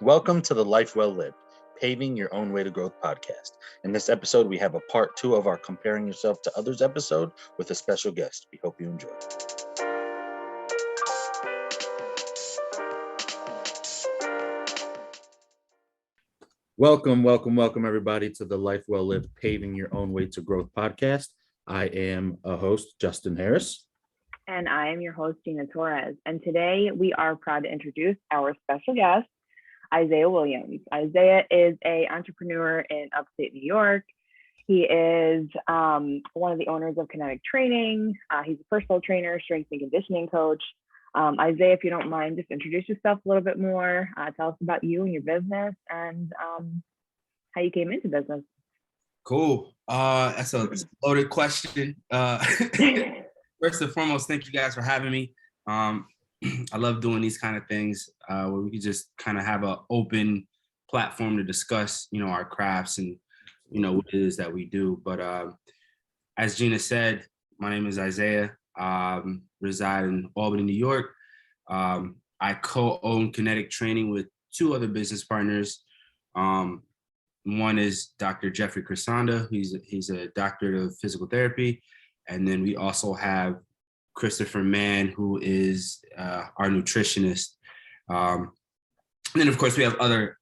Welcome to the Life Well Lived, Paving Your Own Way to Growth podcast. In this episode, we have a part 2 of our Comparing Yourself to Others episode with a special guest. We hope you enjoy. Welcome, everybody, to the Life Well Lived, Paving Your Own Way to Growth podcast. I am a host, Justin Harris. And I am your host, Gina Torres. And today we are proud to introduce our special guest, Isaiah Williams. Isaiah is an entrepreneur in upstate New York. He is one of the owners of Kinetic Training. He's a personal trainer, strength and conditioning coach. Isaiah, if you don't mind, just introduce yourself a little bit more. Tell us about you and your business and how you came into business. Cool. That's a loaded question. First and foremost, thank you guys for having me. I love doing these kind of things where we can just kind of have an open platform to discuss, our crafts and, what it is that we do. But as Gina said, my name is Isaiah. Reside in Albany, New York. I co-own Kinetic Training with two other business partners. One is Dr. Jeffrey Crisanda. He's a doctorate of physical therapy. And then we also have Christopher Mann, who is our nutritionist. And then, of course, we have other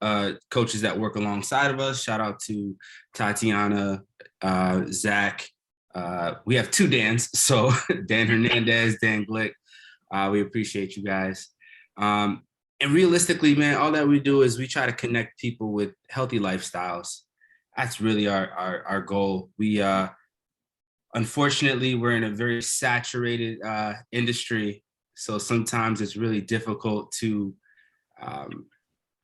coaches that work alongside of us. Shout out to Tatiana, Zach. We have two Dans, so Dan Hernandez, Dan Glick. We appreciate you guys. And realistically, man, all that we do is we try to connect people with healthy lifestyles. That's really our goal. We unfortunately, we're in a very saturated industry, so sometimes it's really difficult to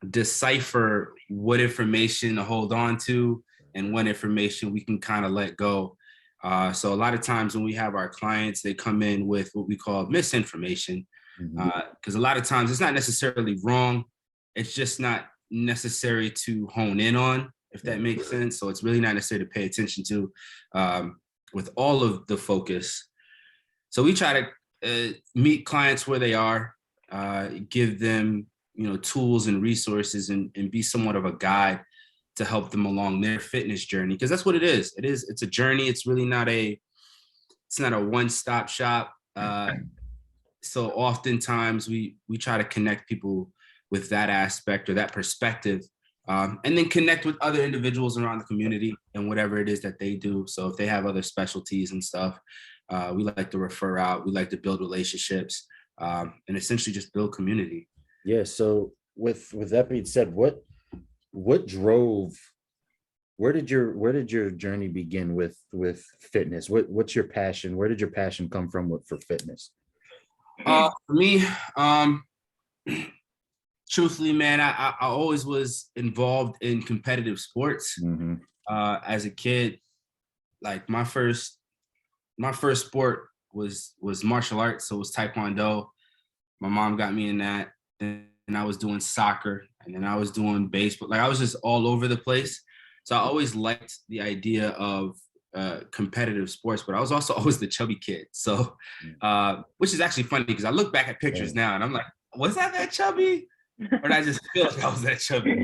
decipher what information to hold on to and what information we can kind of let go. So a lot of times when we have our clients, they come in with what we call misinformation, because a lot of times it's not necessarily wrong. It's just not necessary to hone in on, if that makes sense. So it's really not necessary to pay attention to with all of the focus. So we try to meet clients where they are, give them, tools and resources and be somewhat of a guide to help them along their fitness journey. Because that's what it is. It's a journey. It's really not a one-stop shop. So oftentimes we try to connect people with that aspect or that perspective, and then connect with other individuals around the community and whatever it is that they do. So if they have other specialties and stuff, we like to refer out. We like to build relationships and essentially just build community. Yeah. So with that being said, what drove? Where did your journey begin with fitness? What's your passion? Where did your passion come from for fitness? For me, truthfully, man, I always was involved in competitive sports. As a kid, like my first sport was martial arts, so it was Taekwondo. My mom got me in that, and I was doing soccer, and then I was doing baseball. Like I was just all over the place. So I always liked the idea of competitive sports, but I was also always the chubby kid. So, which is actually funny because I look back at pictures now and I'm like, was I that chubby? Or did I just feel like I was that chubby?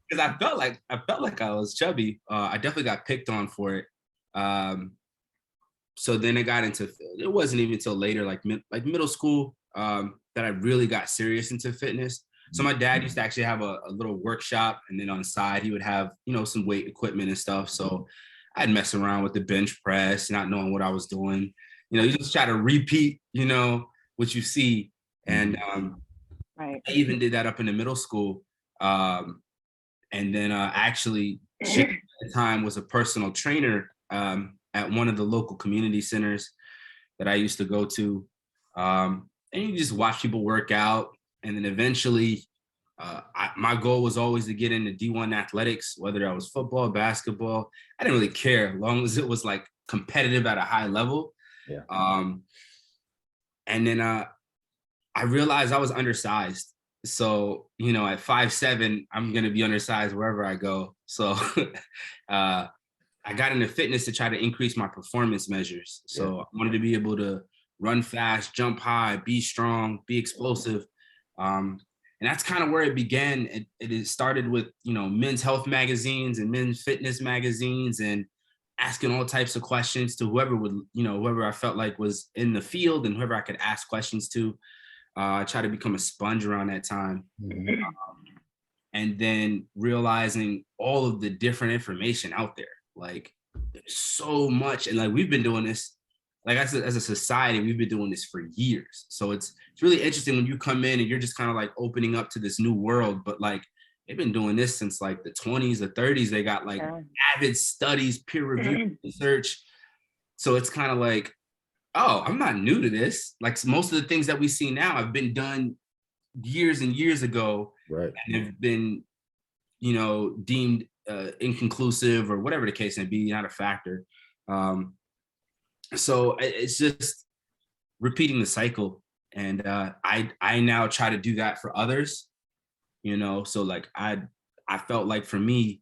Because I felt like I was chubby. I definitely got picked on for it. So then it wasn't even until later, like middle school, that I really got serious into fitness. So my dad used to actually have a little workshop, and then on the side he would have, some weight equipment and stuff. So I'd mess around with the bench press, not knowing what I was doing. You just try to repeat, what you see. And Right. I even did that up in the middle school. And then actually, at the time was a personal trainer at one of the local community centers that I used to go to. And you just watch people work out. And then eventually, my goal was always to get into D1 athletics, whether that was football, basketball. I didn't really care, as long as it was like competitive at a high level. Yeah. And then I realized I was undersized. So, at 5'7", I'm going to be undersized wherever I go. So I got into fitness to try to increase my performance measures. So I wanted to be able to run fast, jump high, be strong, be explosive. And that's kind of where it began. It started with, men's health magazines and men's fitness magazines, and asking all types of questions to whoever would, whoever I felt like was in the field and whoever I could ask questions to. I tried to become a sponge around that time. Mhm. And then realizing all of the different information out there. Like, there's so much. And like, we've been doing this, like as a society, we've been doing this for years. So it's really interesting when you come in and you're just kind of like opening up to this new world. But like, they've been doing this since like the 20s, the 30s. They got like avid studies, peer reviewed research. So it's kind of like, oh, I'm not new to this. Like, most of the things that we see now have been done years and years ago, Right. and have been, deemed inconclusive or whatever the case may be, not a factor. So it's just repeating the cycle. And I now try to do that for others, so like I felt like for me,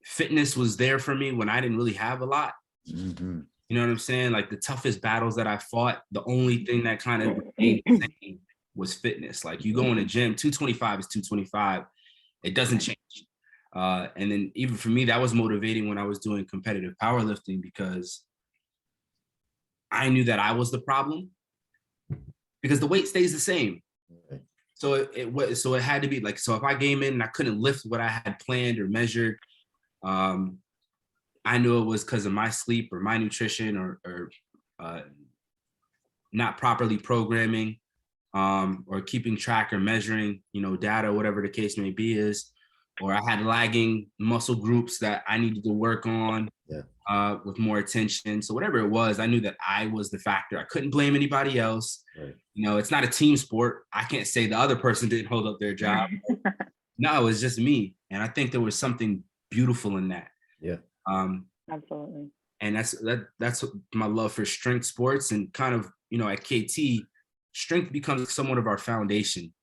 fitness was there for me when I didn't really have a lot. Mm-hmm. You know what I'm saying? Like, the toughest battles that I fought, the only thing that kind of remained the same was fitness. Like, you go in a gym, 225 is 225. It doesn't change. And then even for me, that was motivating when I was doing competitive powerlifting, because I knew that I was the problem, because the weight stays the same. Right. So it had to be like, so if I came in and I couldn't lift what I had planned or measured, I knew it was because of my sleep or my nutrition or not properly programming, or keeping track or measuring, data, whatever the case may be is, or I had lagging muscle groups that I needed to work on with more attention. So whatever it was, I knew that I was the factor. I couldn't blame anybody else. Right. It's not a team sport. I can't say the other person didn't hold up their job. No, it was just me. And I think there was something beautiful in that. Yeah. Absolutely. And that's my love for strength sports, and kind of, at KT, strength becomes somewhat of our foundation.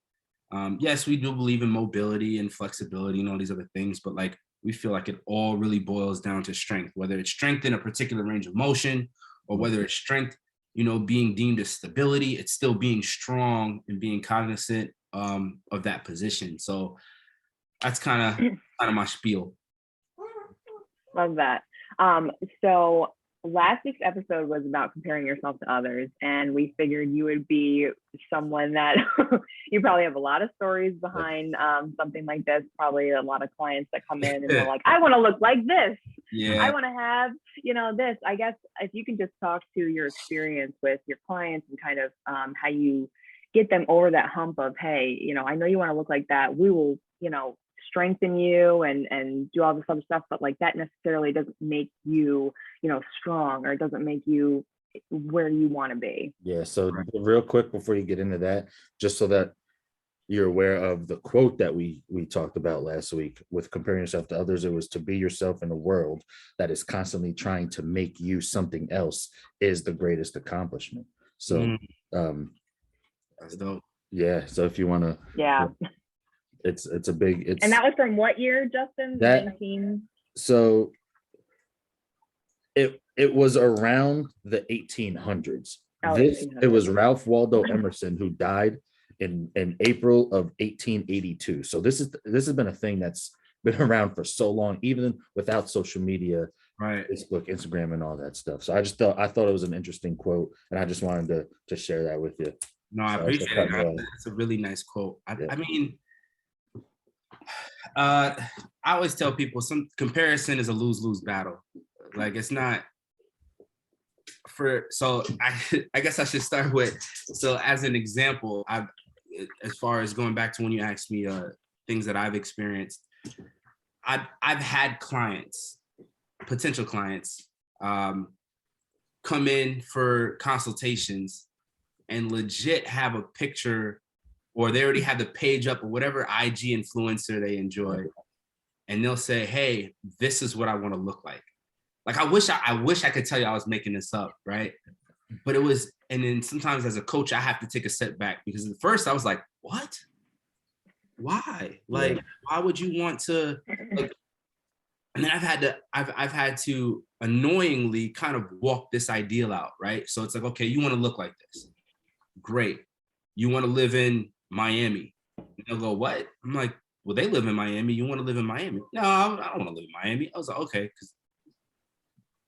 Yes, we do believe in mobility and flexibility and all these other things, but like, we feel like it all really boils down to strength, whether it's strength in a particular range of motion, or whether it's strength, being deemed as stability. It's still being strong and being cognizant of that position. So that's kind of my spiel. Love that. So last week's episode was about comparing yourself to others, and we figured you would be someone that you probably have a lot of stories behind something like this. Probably a lot of clients that come in and they're like, I want to look like this. Yeah. I want to have, this. I guess if you can just talk to your experience with your clients and kind of how you get them over that hump of, hey, I know you want to look like that. We will, strengthen you and do all this other stuff, but like, that necessarily doesn't make you, strong, or it doesn't make you where you want to be. Yeah. So real quick before you get into that, just so that you're aware of the quote that we talked about last week with comparing yourself to others, it was, to be yourself in a world that is constantly trying to make you something else is the greatest accomplishment. So that's dope. Yeah. So if you want to, it's a big, and that was from what year, Justin? 19. So it was around the 1800s. It was Ralph Waldo Emerson who died in April of 1882. So this has been a thing that's been around for so long, even without social media, right? Facebook, Instagram, and all that stuff. So I thought it was an interesting quote, and I just wanted to share that with you. No, I appreciate it. That's a really nice quote. I mean, I always tell people, some comparison is a lose-lose battle. Like, it's not so I guess I should start with, so as an example, as far as going back to when you asked me things that I've experienced, I've had clients, potential clients, come in for consultations and legit have a picture, or they already have the page up, or whatever IG influencer they enjoy, and they'll say, hey, this is what I want to look like. Like, I wish I could tell you I was making this up, right? But it was, and then sometimes as a coach, I have to take a step back, because at first I was like, what? Why? Like, why would you want to, like, and then I've had to annoyingly kind of walk this ideal out, right? So it's like, okay, you want to look like this. Great. you want to live in Miami. And they'll go, what? I'm like, well, they live in Miami. You want to live in Miami? No, I don't want to live in Miami. I was like, okay, because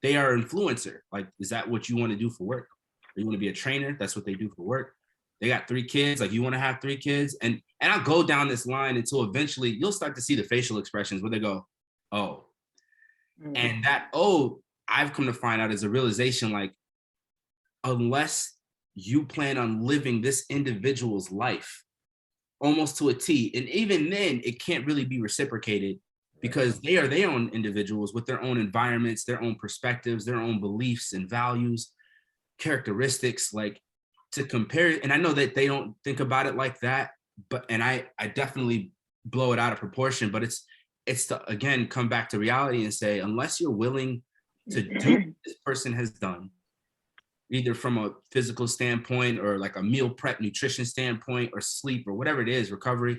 they are an influencer. Like, is that what you want to do for work? Or you want to be a trainer? That's what they do for work. They got 3 kids. Like, you want to have 3 kids? And I'll go down this line until eventually you'll start to see the facial expressions where they go, oh. And that, oh, I've come to find out is a realization, like, unless you plan on living this individual's life almost to a T, and even then it can't really be reciprocated because they are their own individuals with their own environments, their own perspectives, their own beliefs and values, characteristics, like, to compare. And I know that they don't think about it like that, but, and I definitely blow it out of proportion, but it's to, again, come back to reality and say, unless you're willing to do what this person has done, either from a physical standpoint or like a meal prep nutrition standpoint or sleep or whatever it is, recovery,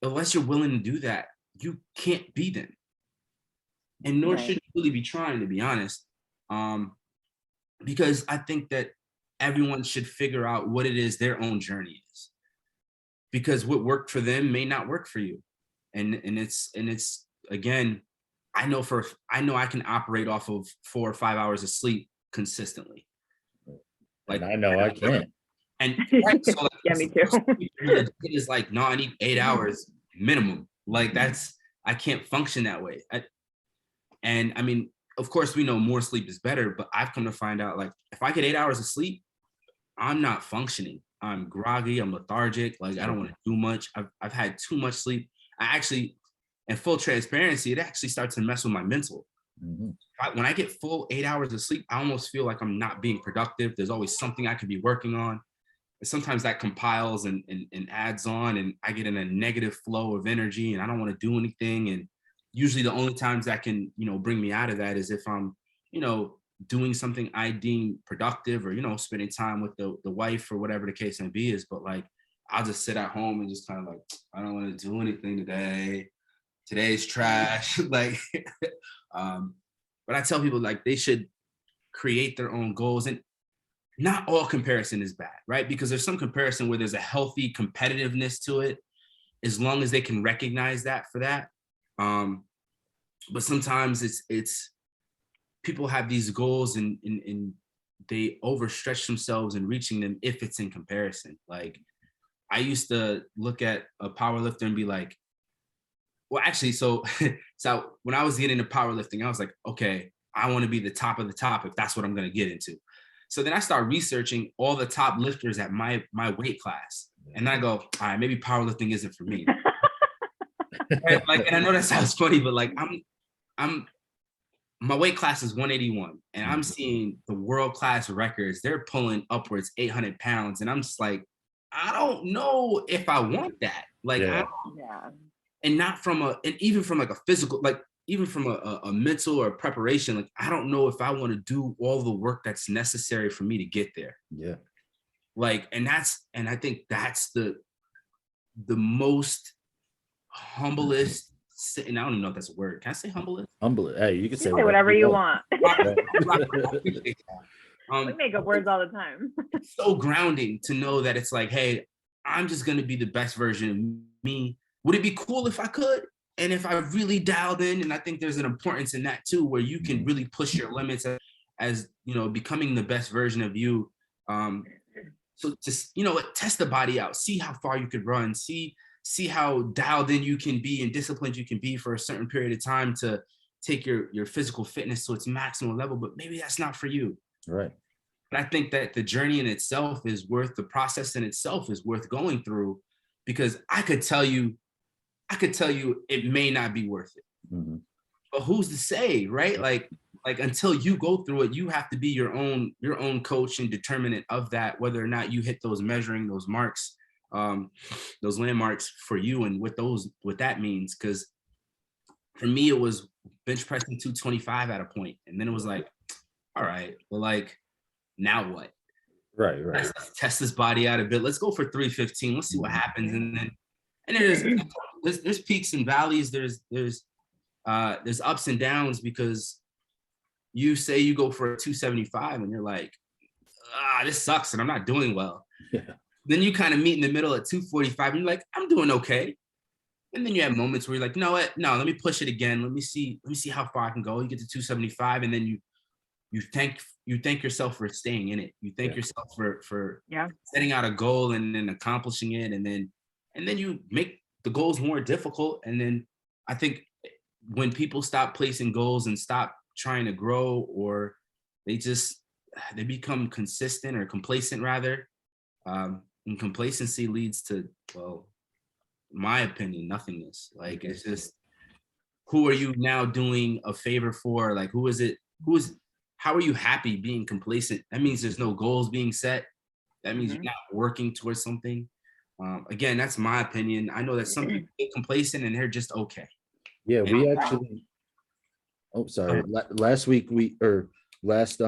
unless you're willing to do that, you can't be them. And nor should you really be trying, to be honest. Because I think that everyone should figure out what it is their own journey is. Because what worked for them may not work for you. And it's again, I know I can operate off of 4 or 5 hours of sleep consistently. Like, and I know I can't. And right, so like, yeah, me too. It is like, no, I need 8 hours minimum. Like, I can't function that way. And I mean, of course, we know more sleep is better, but I've come to find out, like, if I get 8 hours of sleep, I'm not functioning. I'm groggy, I'm lethargic. Like, I don't want to do much. I've had too much sleep. I actually, in full transparency, it actually starts to mess with my mental. When I get full 8 hours of sleep, I almost feel like I'm not being productive. There's always something I could be working on. And sometimes that compiles and adds on, and I get in a negative flow of energy and I don't want to do anything. And usually the only times that can, bring me out of that is if I'm, doing something I deem productive, or, spending time with the wife or whatever the case may be is. But like, I'll just sit at home and just kind of like, I don't want to do anything today. Today's trash. Like, but I tell people, like, they should create their own goals. And not all comparison is bad, right? Because there's some comparison where there's a healthy competitiveness to it, as long as they can recognize that for that. But sometimes it's people have these goals and they overstretch themselves in reaching them if it's in comparison. Like, I used to look at a powerlifter and be like, well, actually, so when I was getting into powerlifting, I was like, okay, I want to be the top of the top if that's what I'm going to get into. So then I start researching all the top lifters at my weight class. And I go, all right, maybe powerlifting isn't for me. Right? Like, and I know that sounds funny, but like, my weight class is 181 and I'm seeing the world-class records. They're pulling upwards 800 pounds. And I'm just like, I don't know if I want that. Like, and not from and even from like a physical, like even from a mental or preparation, like, I don't know if I want to do all the work that's necessary for me to get there. Yeah. Like, and I think that's the most humblest, and I don't even know if that's a word. Can I say humblest? Humble. Hey, you can say whatever you want. We make up words all the time. It's so grounding to know that it's like, hey, I'm just going to be the best version of me. Would it be cool if I could? And if I really dialed in, and I think there's an importance in that too, where you can really push your limits as becoming the best version of you. So just, test the body out, see how far you could run, see how dialed in you can be and disciplined you can be for a certain period of time to take your physical fitness to its maximum level, but maybe that's not for you. Right. But I think that the journey in itself is worth, the process in itself is worth going through, because I could tell you it may not be worth it. Mm-hmm. But who's to say, right? Like until you go through it, you have to be your own coach and determinant of that, whether or not you hit those marks, those landmarks for you, and what that means. Because for me, it was bench pressing 225 at a point, and then it was like, all right, well, like, now what? Right. Let's test this body out a bit. Let's go for 315. Let's see what happens. And there's peaks and valleys. There's ups and downs, because you say you go for a 275 and you're like, this sucks and I'm not doing well. Yeah. then you kind of meet in the middle at 245 and you're like, I'm doing okay. And then you have moments where you're like, you know what? No, let me push it again. Let me see how far I can go. You get to 275, and then you thank yourself for staying in it. You thank yourself for setting out a goal and then accomplishing it, and then you make the goals more difficult. And then I think when people stop placing goals and stop trying to grow, or they become consistent or complacent rather, and complacency leads to, well, in my opinion, nothingness. Like, it's just, who are you now doing a favor for? Like, how are you happy being complacent? That means there's no goals being set. That means you're not working towards something. Again, that's my opinion. I know that some people get complacent and they're just okay. Yeah, we actually, oh, sorry. Last week last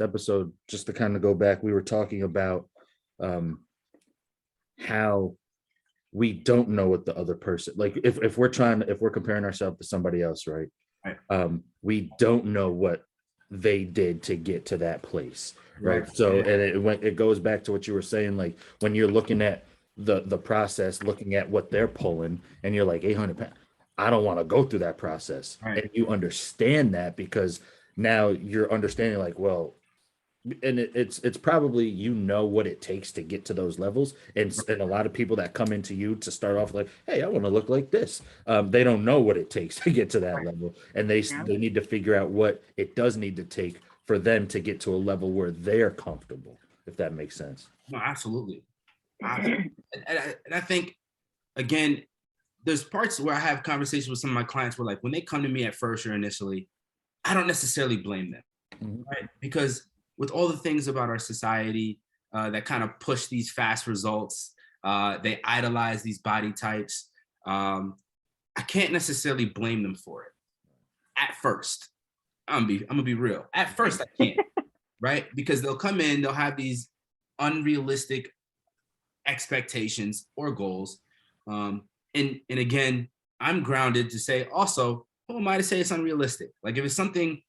episode, just to kind of go back, we were talking about how we don't know what the other person, like if we're comparing ourselves to somebody else, right? We don't know what they did to get to that place, right? So, and it goes back to what you were saying, like when you're looking at the process, looking at what they're pulling, and you're like 800 pounds, I don't want to go through that process. And you understand that because now you're understanding, like, well, and it's probably, you know, what it takes to get to those levels, and a lot of people that come into you to start off like, hey, I want to look like this, they don't know what it takes to get to that level, and they need to figure out what it does need to take for them to get to a level where they're comfortable, if that makes sense. No, absolutely. And I think, again, there's parts where I have conversations with some of my clients where, like, when they come to me at first or initially, I don't necessarily blame them, right? Because with all the things about our society that kind of push these fast results, they idolize these body types. I can't necessarily blame them for it. At first, I'm gonna be real. At first, I can't, right? Because they'll come in, they'll have these unrealistic expectations or goals, and again, I'm grounded to say also, who am I to say it's unrealistic? Like, if it's something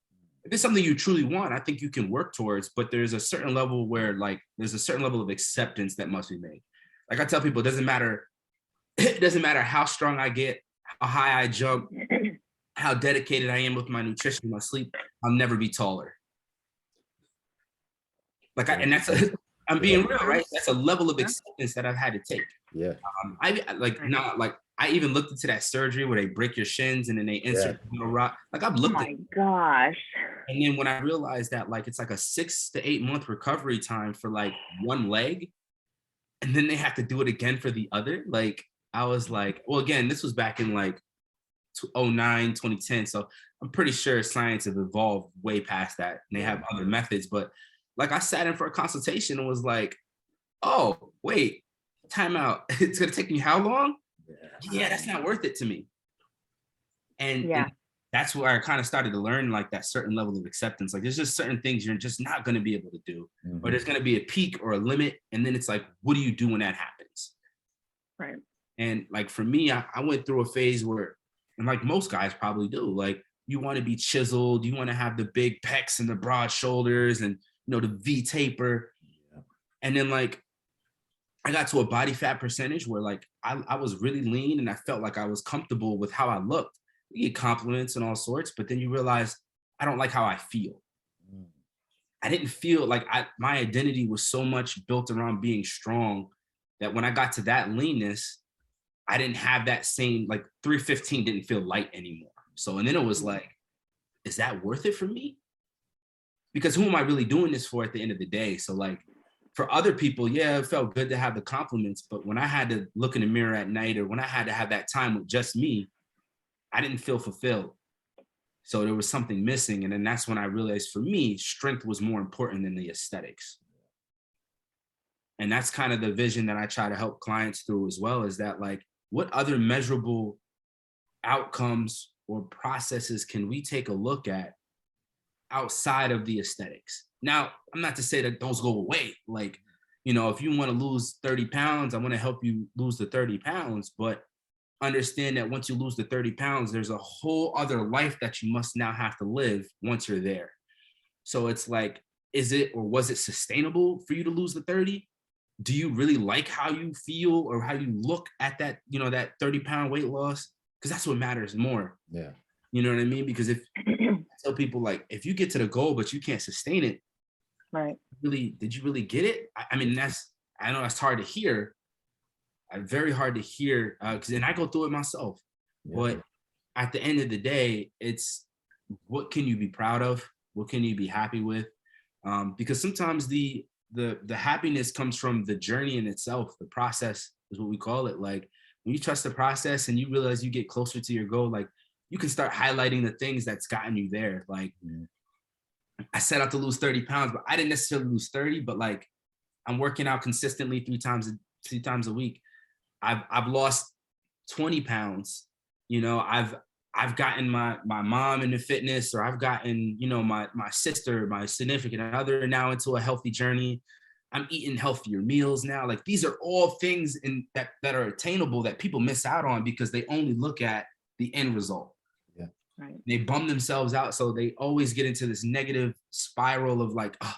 you truly want, I think you can work towards, but there's a certain level where, like, there's a certain level of acceptance that must be made. Like I tell people, it doesn't matter how strong I get, how high I jump, how dedicated I am with my nutrition, my sleep, I'll never be taller. Like, I'm being real, right? That's a level of acceptance that I've had to take. Yeah. I even looked into that surgery where they break your shins and then they insert a rock. Like, I've looked at it. Oh my gosh. And then when I realized that, like, it's like a 6 to 8 month recovery time for like one leg, and then they have to do it again for the other. Like, I was like, well, again, this was back in like 2009, 2010. So I'm pretty sure science has evolved way past that, and they have other methods. But like, I sat in for a consultation and was like, oh, wait, time out. It's gonna take me how long? Yeah, that's not worth it to me. And that's where I kind of started to learn, like, that certain level of acceptance. Like, there's just certain things you're just not going to be able to do, or there's going to be a peak or a limit. And then it's like, what do you do when that happens? Right. And like, for me, I went through a phase where, and like most guys probably do, like, you want to be chiseled, you want to have the big pecs and the broad shoulders and, you know, the V taper. And then, like, I got to a body fat percentage where, like, I was really lean and I felt like I was comfortable with how I looked. You get compliments and all sorts, but then you realize, I don't like how I feel. I didn't feel like my identity was so much built around being strong that when I got to that leanness, I didn't have that same, like, 315 didn't feel light anymore. So, and then it was like, is that worth it for me? Because who am I really doing this for at the end of the day? So, like, for other people, yeah, it felt good to have the compliments, but when I had to look in the mirror at night, or when I had to have that time with just me, I didn't feel fulfilled. So there was something missing. And then that's when I realized, for me, strength was more important than the aesthetics. And that's kind of the vision that I try to help clients through as well, is that, like, what other measurable outcomes or processes can we take a look at outside of the aesthetics? Now, I'm not to say that those go away. Like, you know, if you want to lose 30 pounds, I want to help you lose the 30 pounds, but understand that once you lose the 30 pounds, there's a whole other life that you must now have to live once you're there. So it's like, is it, or was it sustainable for you to lose the 30? do you really like how you feel or how you look at that, that 30-pound weight loss? Because that's what matters more. Yeah. You know what I mean? Because if I tell people, like, if you get to the goal but you can't sustain it, Right. did you really get it? I mean, I know that's hard to hear. Very hard to hear, because then I go through it myself. Yeah. But at the end of the day, it's what can you be proud of? What can you be happy with? Because sometimes the happiness comes from the journey in itself. The process is what we call it. Like, when you trust the process and you realize you get closer to your goal, like, you can start highlighting the things that's gotten you there. Like, I set out to lose 30 pounds, but I didn't necessarily lose 30, but like, I'm working out consistently three times a week. I've lost 20 pounds. I've gotten my mom into fitness, or I've gotten, my sister, my significant other now into a healthy journey. I'm eating healthier meals now. Like, these are all things that are attainable that people miss out on because they only look at the end result. Yeah. Right. They bum themselves out. So they always get into this negative spiral of like, oh,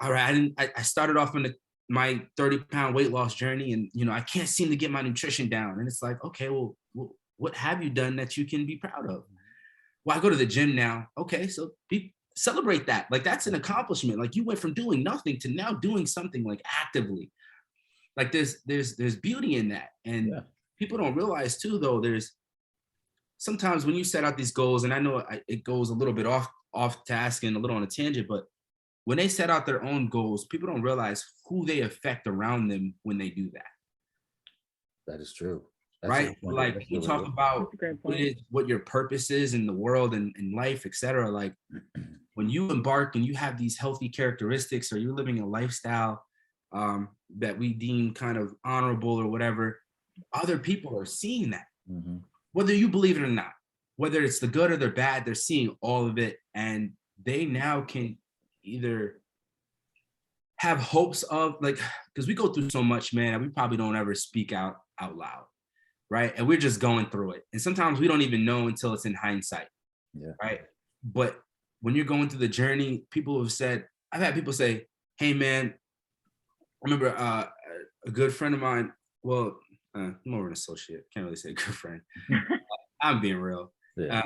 all right, I started off on my 30-pound weight loss journey, and I can't seem to get my nutrition down. And it's like, okay, well, what have you done that you can be proud of? Well, I go to the gym now. Okay, so celebrate that. Like, that's an accomplishment. Like, you went from doing nothing to now doing something, like, actively. Like, there's beauty in that. And people don't realize too, though, there's sometimes when you set out these goals, and I know it goes a little bit off task and a little on a tangent, but when they set out their own goals, people don't realize who they affect around them when they do that. That is true. Right? Like, you talk about what your purpose is in the world and in life, etc. Like, when you embark and you have these healthy characteristics, or you're living a lifestyle that we deem kind of honorable or whatever, other people are seeing that. Whether you believe it or not, whether it's the good or the bad, they're seeing all of it. And they now can either have hopes of, like, because we go through so much, man, we probably don't ever speak out loud. Right. And we're just going through it. And sometimes we don't even know until it's in hindsight. Yeah. Right. But when you're going through the journey, I've had people say, hey, man, I remember a good friend of mine. Well, I'm more an associate. Can't really say a good friend. I'm being real. Yeah.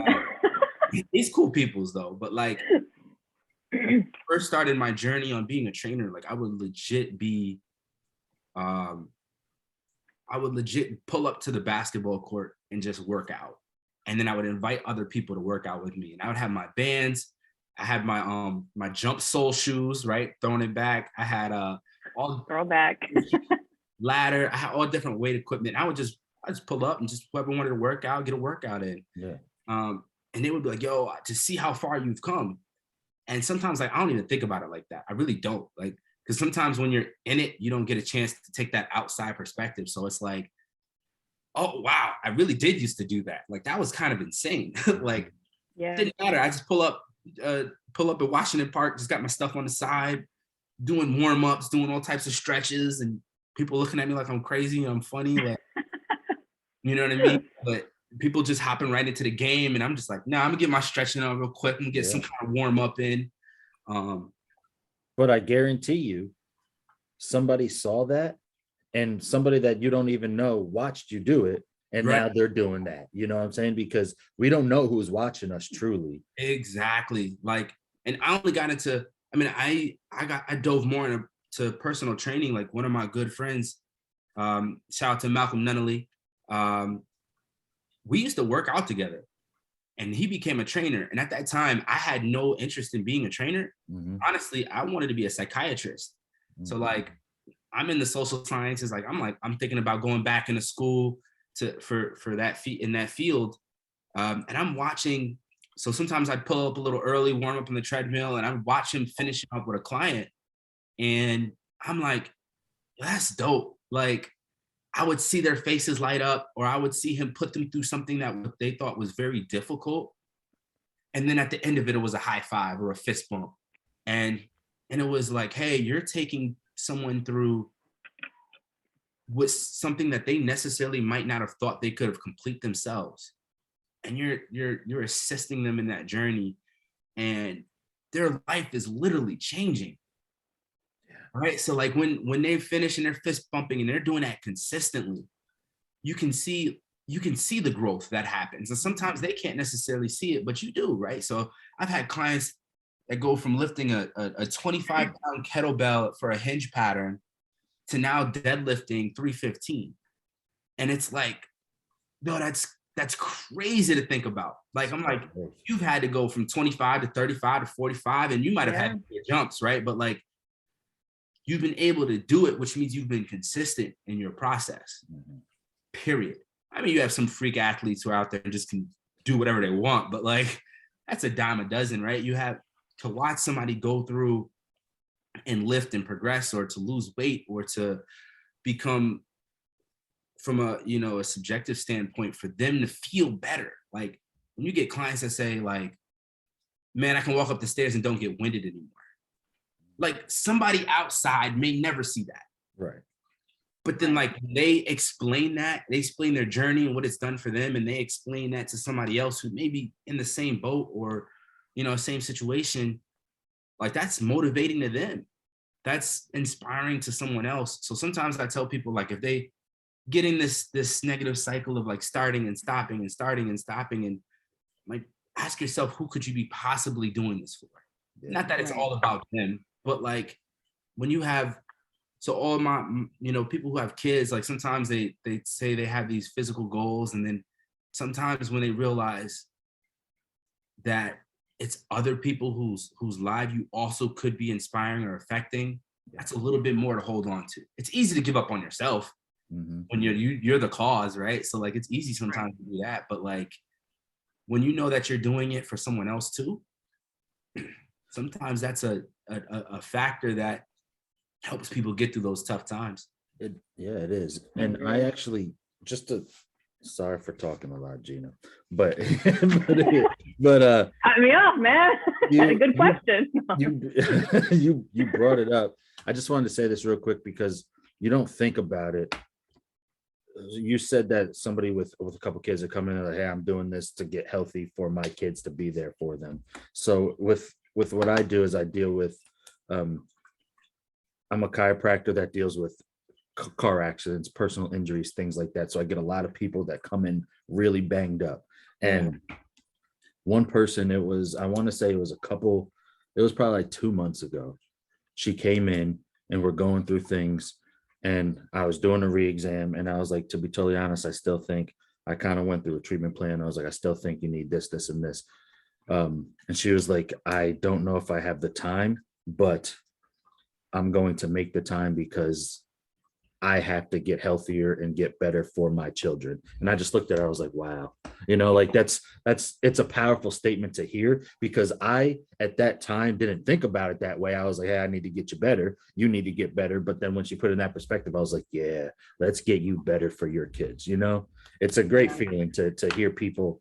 These cool peoples, though. But like, first started my journey on being a trainer, like, I would legit pull up to the basketball court and just work out. And then I would invite other people to work out with me. And I would have my bands. I had my jump sole shoes, right? Throwing it back. I had all throwback ladder. I had all different weight equipment. I just pull up and just whoever wanted to work out, get a workout in. Yeah. And they would be like, yo, to see how far you've come. And sometimes, like, I don't even think about it like that. I really don't. Like, because sometimes when you're in it, you don't get a chance to take that outside perspective. So it's like, oh, wow, I really did used to do that. Like, that was kind of insane. Like, it didn't matter. I just pull up at Washington Park, just got my stuff on the side, doing warm-ups, doing all types of stretches, and people looking at me like I'm crazy and I'm funny. Like, you know what I mean? But people just hopping right into the game, and I'm just like, no, I'm gonna get my stretching on real quick and get some kind of warm up in. But I guarantee you, somebody saw that, and somebody that you don't even know watched you do it, and now they're doing that. You know what I'm saying? Because we don't know who's watching us truly. Exactly. Like, and I only got into. I mean, I dove more into personal training. Like, one of my good friends, shout out to Malcolm Nunnally. We used to work out together, and he became a trainer. And at that time, I had no interest in being a trainer. Honestly, I wanted to be a psychiatrist. So like, I'm in the social sciences. Like, I'm thinking about going back into school for that in that field. And I'm watching. So sometimes I'd pull up a little early, warm up on the treadmill, and I'd watch him finishing up with a client. And I'm like, that's dope. Like, I would see their faces light up, or I would see him put them through something that they thought was very difficult. And then at the end of it was a high five or a fist bump. And it was like, hey, you're taking someone through with something that they necessarily might not have thought they could have complete themselves. And you're assisting them in that journey, and their life is literally changing. right? So like when they finish and they're fist bumping and they're doing that consistently, you can see the growth that happens. And sometimes they can't necessarily see it, but you do, right? So I've had clients that go from lifting a 25-pound kettlebell for a hinge pattern to now deadlifting 315. And it's like, no, that's crazy to think about. Like, I'm like, you've had to go from 25 to 35 to 45, and you might have had jumps, right? But like, you've been able to do it, which means you've been consistent in your process, period. I mean, you have some freak athletes who are out there and just can do whatever they want, but like, that's a dime a dozen, right? You have to watch somebody go through and lift and progress, or to lose weight, or to become, from a subjective standpoint, for them to feel better. Like when you get clients that say like, man, I can walk up the stairs and don't get winded anymore. Like somebody outside may never see that. Right. But then like they explain their journey and what it's done for them, and they explain that to somebody else who may be in the same boat or, same situation, like that's motivating to them. That's inspiring to someone else. So sometimes I tell people, like, if they get in this negative cycle of like starting and stopping and starting and stopping, and like ask yourself, who could you be possibly doing this for? Yeah. Not that it's all about them, but like when you have, so all my, people who have kids, like sometimes they say they have these physical goals, and then sometimes when they realize that it's other people whose life you also could be inspiring or affecting, that's a little bit more to hold on to. It's easy to give up on yourself when you're the cause, right? So like it's easy sometimes to do that, but like when you know that you're doing it for someone else too, sometimes that's a factor that helps people get through those tough times. It is. And I actually, sorry for talking a lot, Gina, but cut me off, man. A good question. You brought it up. I just wanted to say this real quick because you don't think about it. You said that somebody with a couple kids are coming in like, hey, I'm doing this to get healthy for my kids, to be there for them. So with what I do is I deal with, I'm a chiropractor that deals with car accidents, personal injuries, things like that. So I get a lot of people that come in really banged up. And one person, I want to say it was probably like 2 months ago. She came in and we're going through things, and I was doing a re-exam, and I was like, to be totally honest, I still think I kind of went through a treatment plan. I was like, I still think you need this, this, and this. And she was like, I don't know if I have the time, but I'm going to make the time because I have to get healthier and get better for my children. And I just looked at her, I was like, wow, like it's a powerful statement to hear, because I, at that time, didn't think about it that way. I was like, hey, I need to get you better. You need to get better. But then when she put it in that perspective, I was like, yeah, let's get you better for your kids. It's a great feeling to hear people.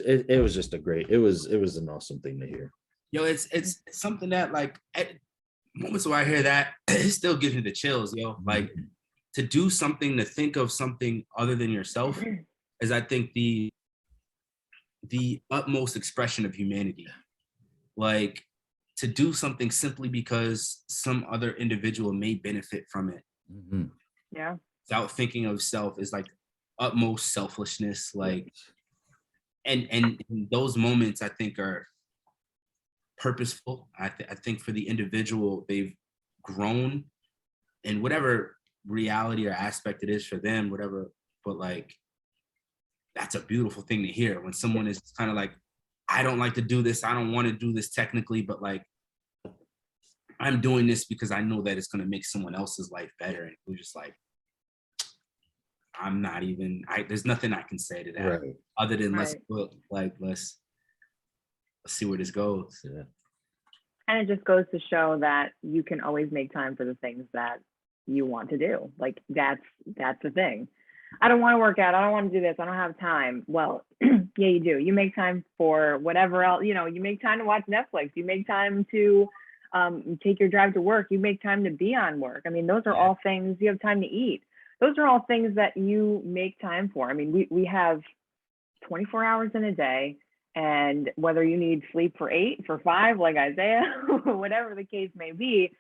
It was just it was an awesome thing to hear. It's something that, like, at moments where I hear that, it still gives me the chills, like to do something, to think of something other than yourself is, I think, the utmost expression of humanity. Like to do something simply because some other individual may benefit from it. Without thinking of self is like utmost selfishness. Like, and those moments, I think, are purposeful. I think for the individual, they've grown in whatever reality or aspect it is for them, whatever. But like, that's a beautiful thing to hear when someone is kind of like, I don't like to do this. I don't want to do this technically, but like, I'm doing this because I know that it's going to make someone else's life better. And we're just like, I'm not even, there's nothing I can say to that other than let's see where this goes. Yeah. And it just goes to show that you can always make time for the things that you want to do. Like that's the thing. I don't want to work out. I don't want to do this. I don't have time. Well, yeah, you do. You make time for whatever else, you make time to watch Netflix. You make time to take your drive to work. You make time to be on work. I mean, those are all things. You have time to eat. Those are all things that you make time for. I mean, we have 24 hours in a day. And whether you need sleep for 8, for 5, like Isaiah, whatever the case may be,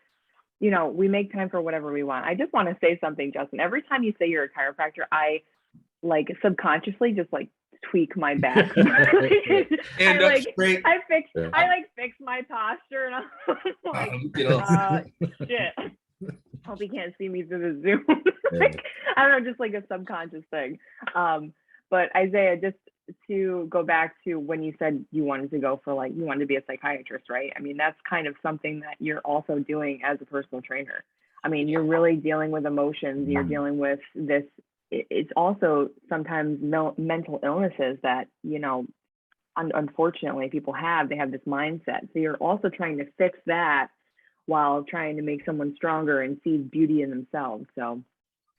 you know, we make time for whatever we want. I just want to say something, Justin. Every time you say you're a chiropractor, I like subconsciously just like tweak my back. Stand up straight. I fix my posture, and I'm like, shit. Hope you can't see me through the Zoom. Like, I don't know, just like a subconscious thing. But Isaiah, just to go back to when you said you wanted to go for like, you wanted to be a psychiatrist, right? I mean, that's kind of something that you're also doing as a personal trainer. I mean, you're really dealing with emotions. You're dealing with this. It's also sometimes mental illnesses that, you know, unfortunately people have. They have this mindset. So you're also trying to fix that while trying to make someone stronger and see beauty in themselves. So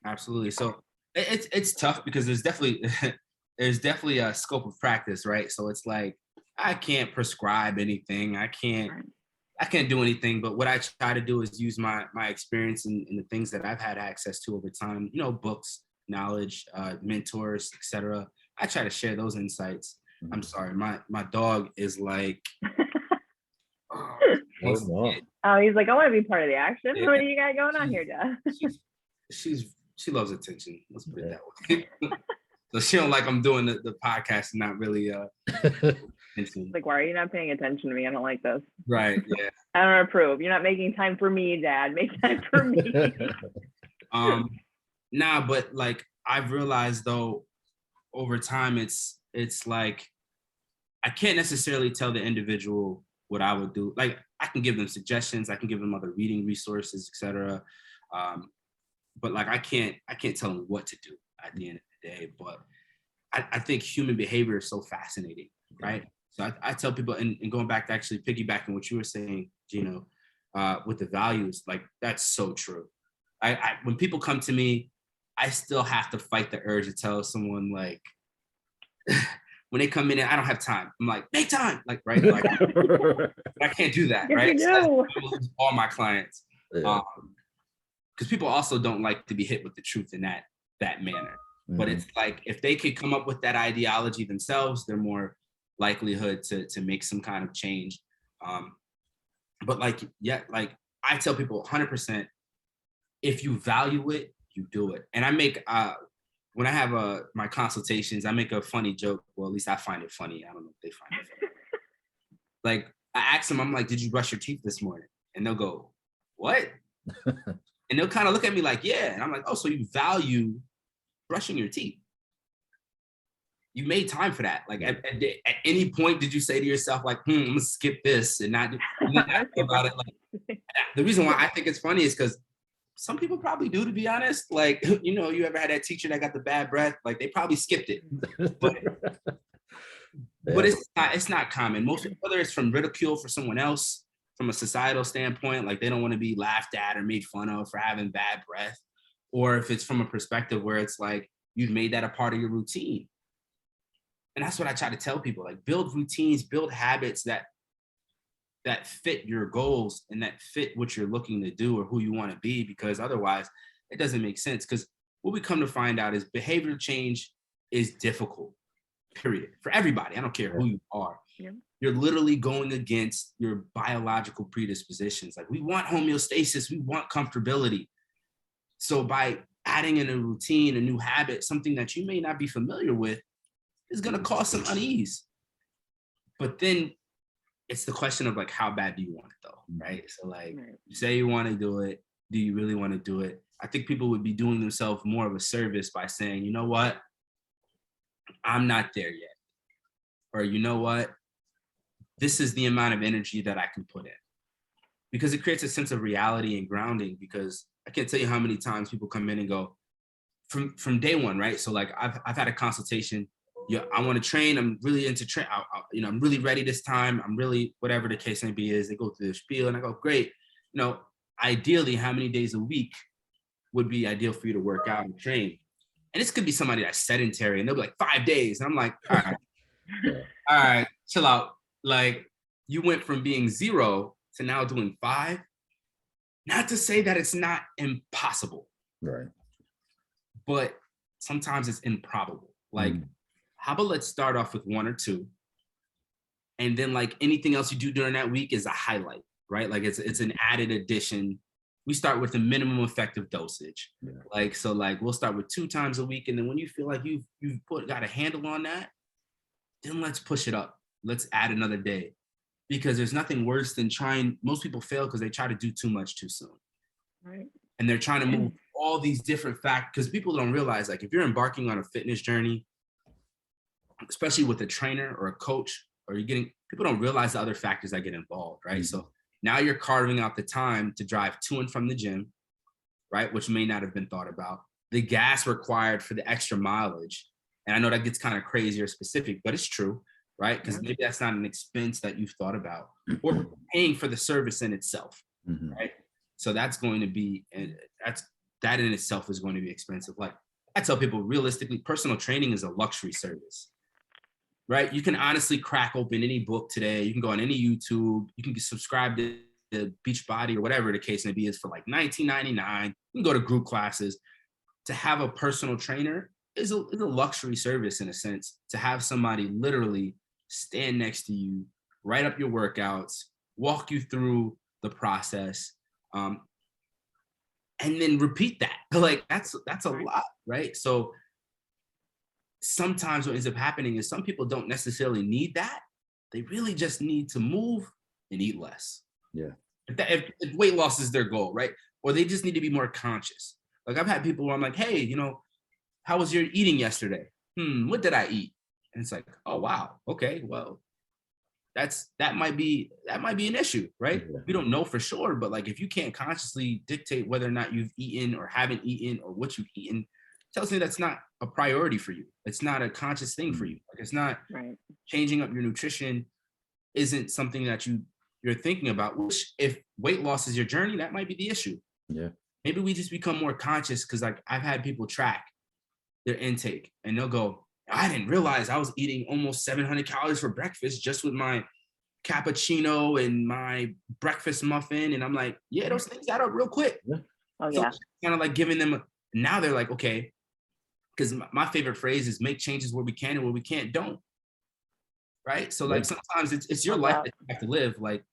absolutely. So it's tough because there's definitely a scope of practice, right? So it's like I can't prescribe anything. I can't do anything. But what I try to do is use my experience and the things that I've had access to over time. You know, books, knowledge, mentors, etc. I try to share those insights. I'm sorry, my dog is like. He's like, I want to be part of the action. Yeah. What do you got going on here, Dad? She loves attention. Let's put it that way. So she don't like I'm doing the podcast and not really like, why are you not paying attention to me? I don't like this. Right. Yeah. I don't approve. You're not making time for me, Dad. Make time for me. Nah, but like I've realized though, over time, it's like I can't necessarily tell the individual what I would do. Like I can give them suggestions, I can give them other reading resources, etc. But like I can't tell them what to do at the end of the day. But I think human behavior is so fascinating, right? So I tell people, and going back to actually piggybacking what you were saying, Gina, with the values, like that's so true. I when people come to me, I still have to fight the urge to tell someone like when they come in and I don't have time, I'm like, make time, like, right? Like, I can't do that, right? So all my clients, because people also don't like to be hit with the truth in that manner. But it's like if they could come up with that ideology themselves, they're more likelihood to make some kind of change. But like, yeah, like I tell people 100%, if you value it, you do it. And I make when I have my consultations, I make a funny joke. Well, at least I find it funny. I don't know if they find it funny. Like I ask them, I'm like, did you brush your teeth this morning? And they'll go, what? And they'll kind of look at me like, yeah. And I'm like, oh, so you value brushing your teeth. You made time for that. Like at any point, did you say to yourself, like, I'm gonna skip this and not about it? Like, the reason why I think it's funny is because some people probably do, to be honest. Like, you know, you ever had that teacher that got the bad breath? Like they probably skipped it. But it's not common. Most, whether it's from ridicule for someone else, from a societal standpoint, like they don't want to be laughed at or made fun of for having bad breath, or if it's from a perspective where it's like you've made that a part of your routine. And that's what I try to tell people, like build routines, build habits that fit your goals and that fit what you're looking to do or who you want to be, because otherwise it doesn't make sense. Because what we come to find out is behavior change is difficult, period, for everybody. I don't care who you are. Yeah. You're literally going against your biological predispositions. Like we want homeostasis, we want comfortability. So by adding in a routine, a new habit, something that you may not be familiar with, is going to cause some unease. But then it's the question of like, how bad do you want it though, right? So like, you say you want to do it, do you really want to do it? I think people would be doing themselves more of a service by saying, you know what, I'm not there yet. Or you know what, this is the amount of energy that I can put in. Because it creates a sense of reality and grounding, because I can't tell you how many times people come in and go, from day one, right? So like I've had a consultation, yeah, I want to train. I'm really into train. You know, I'm really ready this time. I'm really, whatever the case may be is, they go through the spiel and I go, great. You know, ideally, how many days a week would be ideal for you to work out and train? And this could be somebody that's sedentary and they'll be like 5 days. And I'm like, all right, chill out. Like you went from being 0 to now doing 5. Not to say that it's not impossible. Right. But sometimes it's improbable. Like, how about let's start off with 1 or 2, and then like anything else you do during that week is a highlight, right? Like it's an added addition, we start with the minimum effective dosage. Yeah. Like, so like we'll start with 2 times a week. And then when you feel like you've got a handle on that, then let's push it up. Let's add another day. Because there's nothing worse than most people fail because they try to do too much too soon. Right. And they're trying to move all these different factors, because people don't realize, like, if you're embarking on a fitness journey, especially with a trainer or a coach, or people don't realize the other factors that get involved, right? Mm-hmm. So now you're carving out the time to drive to and from the gym, right? Which may not have been thought about. The gas required for the extra mileage. And I know that gets kind of crazy or specific, but it's true, right? Because maybe that's not an expense that you've thought about, or paying for the service in itself, right? So that's going to be, and that in itself is going to be expensive. Like, I tell people, realistically, personal training is a luxury service, right? You can honestly crack open any book today. You can go on any YouTube. You can subscribe to the Beachbody or whatever the case may be, is for like $19.99. You can go to group classes. To have a personal trainer is a luxury service, in a sense, to have somebody literally stand next to you, write up your workouts, walk you through the process, and then repeat that. Like, that's a lot, right? So sometimes what ends up happening is some people don't necessarily need that. They really just need to move and eat less. Yeah. If weight loss is their goal, right? Or they just need to be more conscious. Like, I've had people where I'm like, hey, how was your eating yesterday? What did I eat? And it's like, oh, wow. Okay, well, that might be an issue, right? Yeah. We don't know for sure, but like, if you can't consciously dictate whether or not you've eaten or haven't eaten, or what you've eaten, tells me that's not a priority for you. It's not a conscious thing for you. Like, it's not changing up your nutrition isn't something that you're thinking about, which, if weight loss is your journey, that might be the issue. Yeah. Maybe we just become more conscious, because like, I've had people track their intake and they'll go, I didn't realize I was eating almost 700 calories for breakfast just with my cappuccino and my breakfast muffin. And I'm like, yeah, those things add up real quick. Yeah. Oh, So yeah. kind of like giving them, now they're like, okay, because my favorite phrase is make changes where we can, and where we can't, don't. Right. So like, sometimes it's your life that you have to live. Like,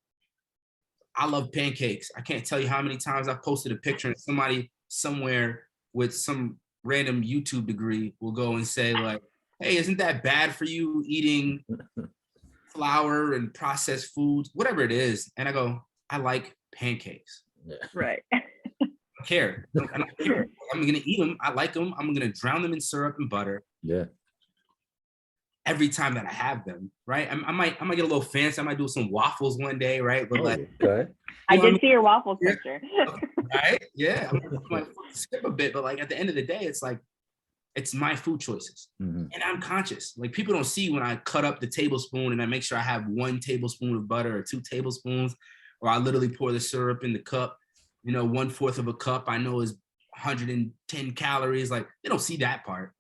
I love pancakes. I can't tell you how many times I've posted a picture and somebody somewhere with some random YouTube degree will go and say like, hey, isn't that bad for you eating flour and processed foods, whatever it is? And I go, I like pancakes. Yeah. Right. I don't care. I don't care. I'm going to eat them. I like them. I'm going to drown them in syrup and butter. Yeah. Every time that I have them, right? I might get a little fancy. I might do some waffles one day, right? But like, okay. I did see your waffles picture. Right? Yeah. I might skip a bit, but like, at the end of the day, it's like, it's my food choices, and I'm conscious. Like, people don't see when I cut up the tablespoon and I make sure I have 1 tablespoon of butter or 2 tablespoons, or I literally pour the syrup in the cup. 1/4 of a cup I know is 110 calories. Like, they don't see that part.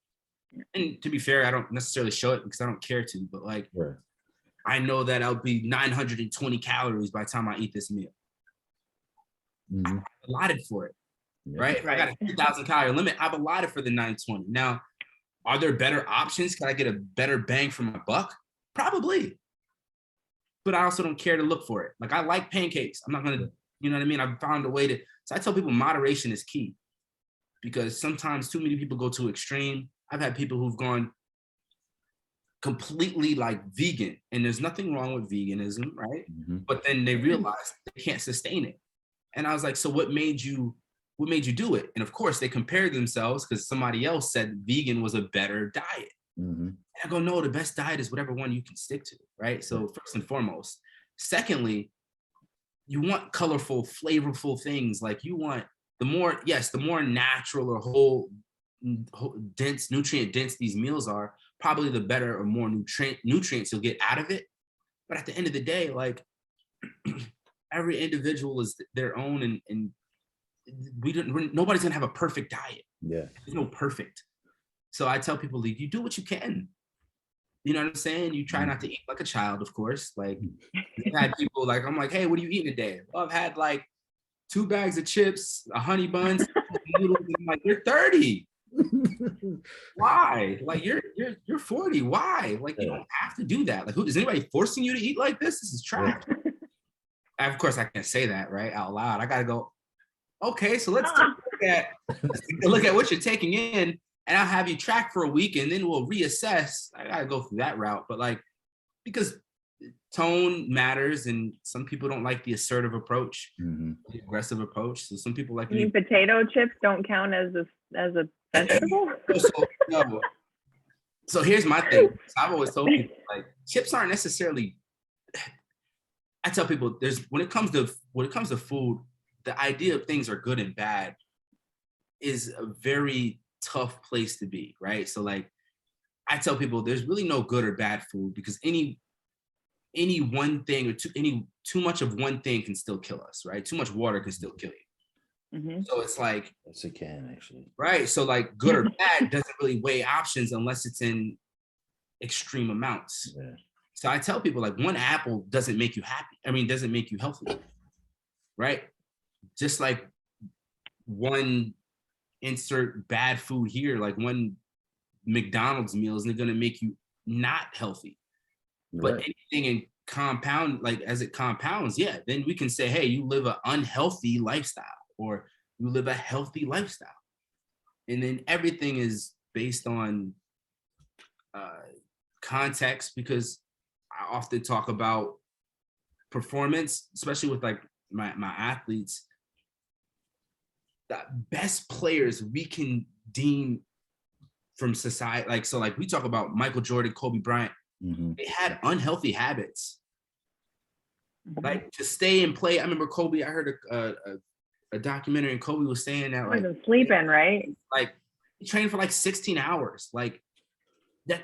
And to be fair, I don't necessarily show it because I don't care to, but like, I know that I'll be 920 calories by the time I eat this meal. I've allotted for it, right? If I got a 2,000 calorie limit, I've allotted for the 920. Now, are there better options? Can I get a better bang for my buck? Probably. But I also don't care to look for it. Like, I like pancakes. I'm not going to, you know what I mean? I've found a way to, so I tell people moderation is key, because sometimes too many people go too extreme. I've had people who've gone completely like vegan, and there's nothing wrong with veganism, right? But then they realize they can't sustain it. And I was like, so what made you do it? And of course they compared themselves because somebody else said vegan was a better diet. And I go, no, the best diet is whatever one you can stick to, right? So first and foremost. Secondly, you want colorful, flavorful things. Like, you want the more natural or whole dense, nutrient dense these meals are, probably the better or more nutrients you'll get out of it. But at the end of the day, like, every individual is their own, and nobody's gonna have a perfect diet. There's no perfect. So I tell people, like, you do what you can. You know what I'm saying? You try not to eat like a child, of course. Like, I had people like, I'm like, hey, what are you eating today? Well, I've had like 2 bags of chips, a honey bun, noodles. I'm like, you're 30. Why? Like, you're 40. Why? Like, you don't have to do that. Like, is anybody forcing you to eat like this? This is trash. Of course, I can't say that right out loud. I gotta go, Okay, so let's look at what you're taking in, and I'll have you track for a week, and then we'll reassess. I gotta go through that route, but like, because tone matters, and some people don't like the assertive approach, the aggressive approach. So some people like. You mean potato chips don't count as a vegetable? So here's my thing. I've always told people, like, chips aren't necessarily. I tell people, when it comes to food, the idea of things are good and bad is a very tough place to be, right? So like, I tell people there's really no good or bad food, because any one thing or too much of one thing can still kill us, right? Too much water can still kill you. Mm-hmm. So it's like, yes, it can actually. Right. So like, good or bad doesn't really weigh options unless it's in extreme amounts. Yeah. So I tell people, like, one apple doesn't make you happy. I mean, doesn't make you healthy, right? Just like one insert bad food here, like one McDonald's meal isn't going to make you not healthy. But Right. anything in compound, like as it compounds, yeah, then we can say, hey, you live an unhealthy lifestyle, or you live a healthy lifestyle. And then everything is based on context, because I often talk about performance, especially with like my athletes. The best players we can deem from society, like, so like we talk about Michael Jordan, Kobe Bryant, they had unhealthy habits, like to stay and play. I remember Kobe, I heard a documentary, and Kobe was saying that, like, wasn't sleeping, right? Like, he trained for like 16 hours. Like that,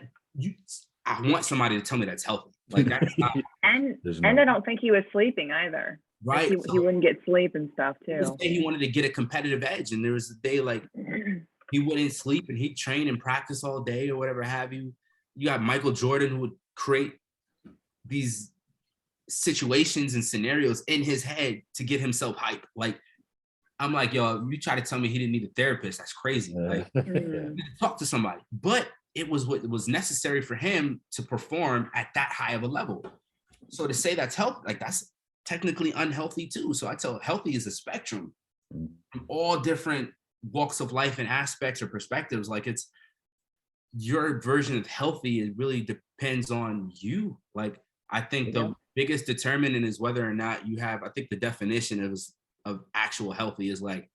I want somebody to tell me that's healthy. Like that's not, and I don't think he was sleeping either. right. Like he wouldn't get sleep and stuff too. He wanted to get a competitive edge, and there was a day like he wouldn't sleep, and he'd train and practice all day or whatever have you. You got Michael Jordan, who would create these situations and scenarios in his head to get himself hype. Like, I'm like, yo, you try to tell me he didn't need a therapist, that's crazy. Like, talk to somebody. But it was what was necessary for him to perform at that high of a level. So to say that's healthy, like, that's technically unhealthy too. So I tell, healthy is a spectrum from all different walks of life and aspects or perspectives. Like, it's your version of healthy. It really depends on you. Like, I think the biggest determinant is whether or not you have, I think the definition of actual healthy is like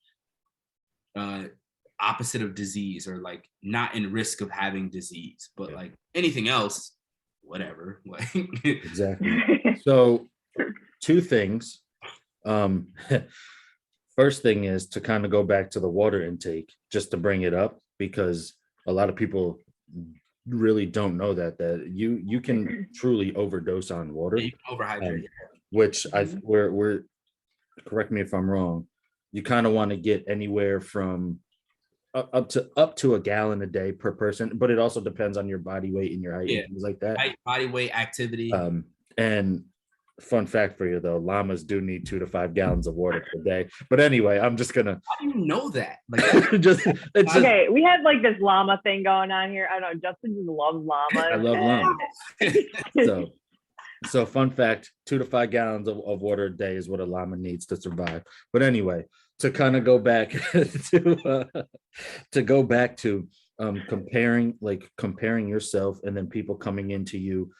opposite of disease, or like not in risk of having disease, but like anything else, whatever. Like, exactly. So two things. First thing is to kind of go back to the water intake, just to bring it up, because a lot of people really don't know that you can truly overdose on water. you can overhydrate, which we're correct me if I'm wrong, you kind of want to get anywhere from up to a gallon a day per person, but it also depends on your body weight and your height and things like that. Height, body weight, activity. And fun fact for you though, llamas do need 2 to 5 gallons of water per day. But anyway, I'm just gonna. I didn't know that. Like, okay, we had like this llama thing going on here. I don't know. Justin just loves llamas. I love llamas. So fun fact: 2 to 5 gallons of water a day is what a llama needs to survive. But anyway, to kind of go back to comparing yourself and then people coming into you.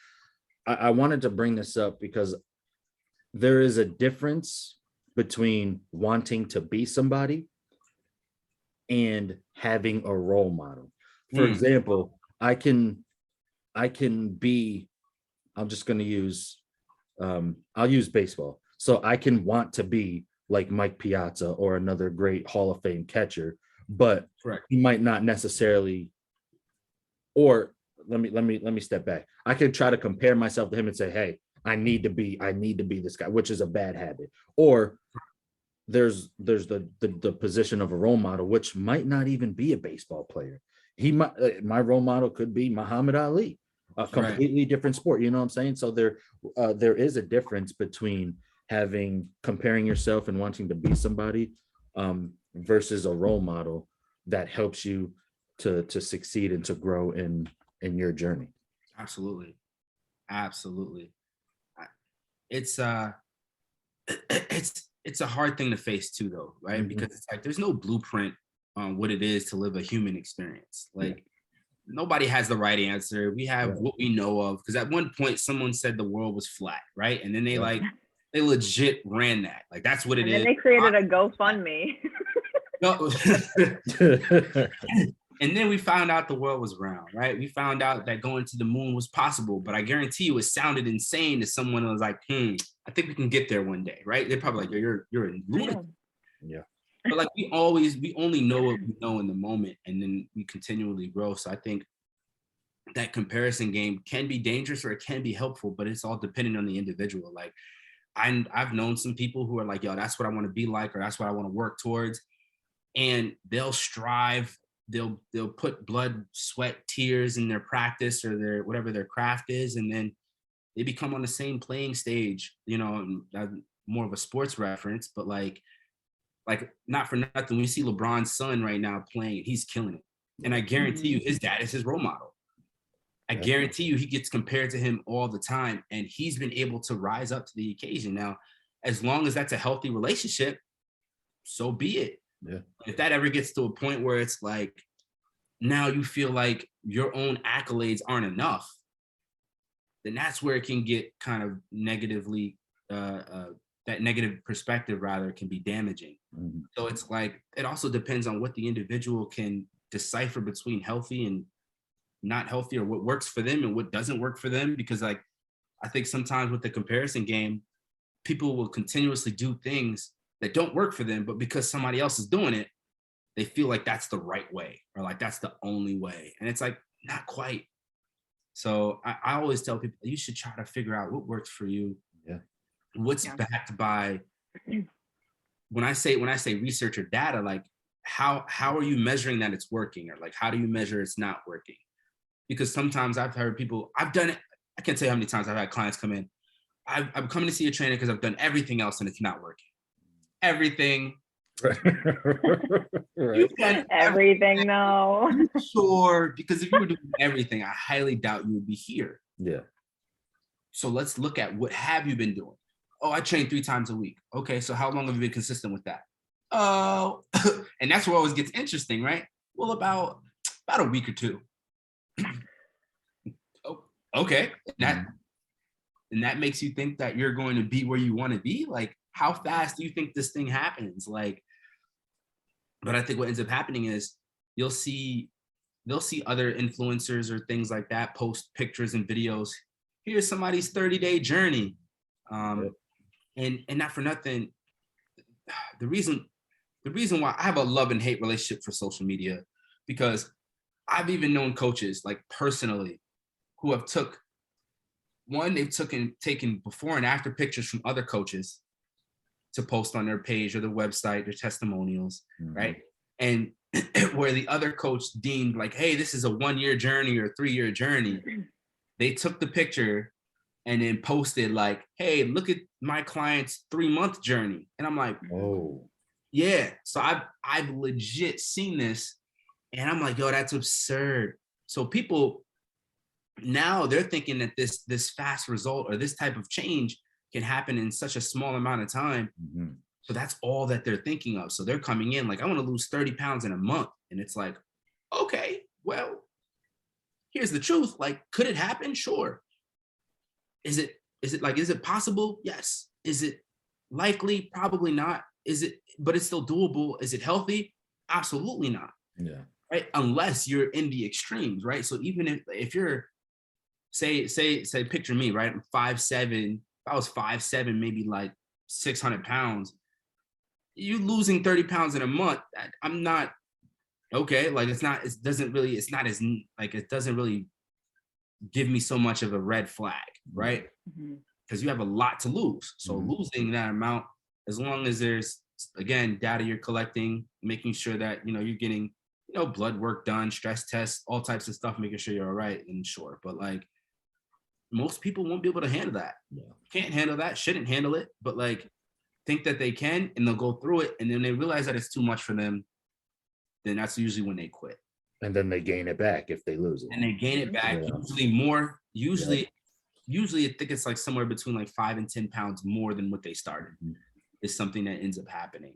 I wanted to bring this up because there is a difference between wanting to be somebody and having a role model. For example, I can be, I'm just going to use, I'll use baseball. So I can want to be like Mike Piazza or another great Hall of Fame catcher, but he might not necessarily, or let me step back. I could try to compare myself to him and say, hey, I need to be this guy, which is a bad habit. Or there's the position of a role model, which might not even be a baseball player. My role model could be Muhammad Ali, a completely different sport. You know what I'm saying? So there is a difference between comparing yourself and wanting to be somebody versus a role model that helps you to succeed and to grow in your journey. Absolutely. it's a hard thing to face too, though, right? Mhm. Because it's like there's no blueprint on what it is to live a human experience. Like nobody has the right answer. We have Right. what we know of. Because at one point, someone said the world was flat, right? And then they Right. they legit ran that. Like that's what it And is. then they created a GoFundMe. No. And then we found out the world was round, right? We found out that going to the moon was possible, but I guarantee you it sounded insane to someone who was like, I think we can get there one day, right? They're probably like, you're a lunatic. Yeah. But like we only know what we know in the moment, and then we continually grow. So I think that comparison game can be dangerous or it can be helpful, but it's all dependent on the individual. Like I've known some people who are like, yo, that's what I want to be like, or that's what I want to work towards. And they'll strive, they'll put blood, sweat, tears in their practice or their whatever their craft is, and then they become on the same playing stage, more of a sports reference, but like not for nothing, we see LeBron's son right now playing, he's killing it. And I guarantee you his dad is his role model. I guarantee you he gets compared to him all the time, and he's been able to rise up to the occasion. Now, as long as that's a healthy relationship, so be it. Yeah. If that ever gets to a point where it's like, now you feel like your own accolades aren't enough, then that's where it can get kind of negatively, that negative perspective rather can be damaging. Mhm. So it's like, it also depends on what the individual can decipher between healthy and not healthy, or what works for them and what doesn't work for them. Because like, I think sometimes with the comparison game, people will continuously do things that don't work for them, but because somebody else is doing it, they feel like that's the right way, or like that's the only way. And it's like, not quite. So I always tell people, you should try to figure out what works for you. Yeah. What's backed by, when I say research or data, like how are you measuring that it's working, or like how do you measure it's not working? Because sometimes I've heard people, I've done it, I can't tell you how many times I've had clients come in, I'm coming to see a trainer because I've done everything else and it's not working. Everything. Right. You've done Everything, no. Sure, because if you were doing everything, I highly doubt you would be here. Yeah. So let's look at what have you been doing? Oh, I train 3 times a week. Okay, so how long have you been consistent with that? Oh, and that's where it always gets interesting, right? Well, about a week or 2. Oh, okay. And that makes you think that you're going to be where you want to be. Like, how fast do you think this thing happens? Like, but I think what ends up happening is they'll see other influencers or things like that post pictures and videos. Here's somebody's 30-day journey. And not for nothing, the reason why I have a love and hate relationship for social media, because I've even known coaches, like personally, who have taken before and after pictures from other coaches to post on their page or their website, their testimonials, right? And where the other coach deemed like, hey, this is a 1-year journey or a 3-year journey. They took the picture and then posted like, hey, look at my client's 3-month journey. And I'm like, oh, yeah. So I've legit seen this, and I'm like, yo, that's absurd. So people now, they're thinking that this fast result or this type of change can happen in such a small amount of time. So that's all that they're thinking of. So they're coming in like, I want to lose 30 pounds in a month. And it's like, okay, well, here's the truth. Like, could it happen? Sure. Is it possible? Yes. Is it likely? Probably not. But it's still doable. Is it healthy? Absolutely not. Yeah. Right. Unless you're in the extremes, right? So even if you're, say, picture me, right? I'm 5'7". If I was 5'7", maybe like 600 pounds, you losing 30 pounds in a month, I'm not okay. Like it doesn't really give me so much of a red flag, right? Because you have a lot to lose. So losing that amount, as long as there's, again, data you're collecting, making sure that, you're getting, blood work done, stress tests, all types of stuff, making sure you're all right, and sure. But like, most people won't be able to handle that. Can't handle that, shouldn't handle it, but like think that they can, and they'll go through it, and then they realize that it's too much for them, then that's usually when they quit. And then they gain it back if they lose it. And they gain it back, usually I think it's like somewhere between like 5 and 10 pounds more than what they started. is something that ends up happening.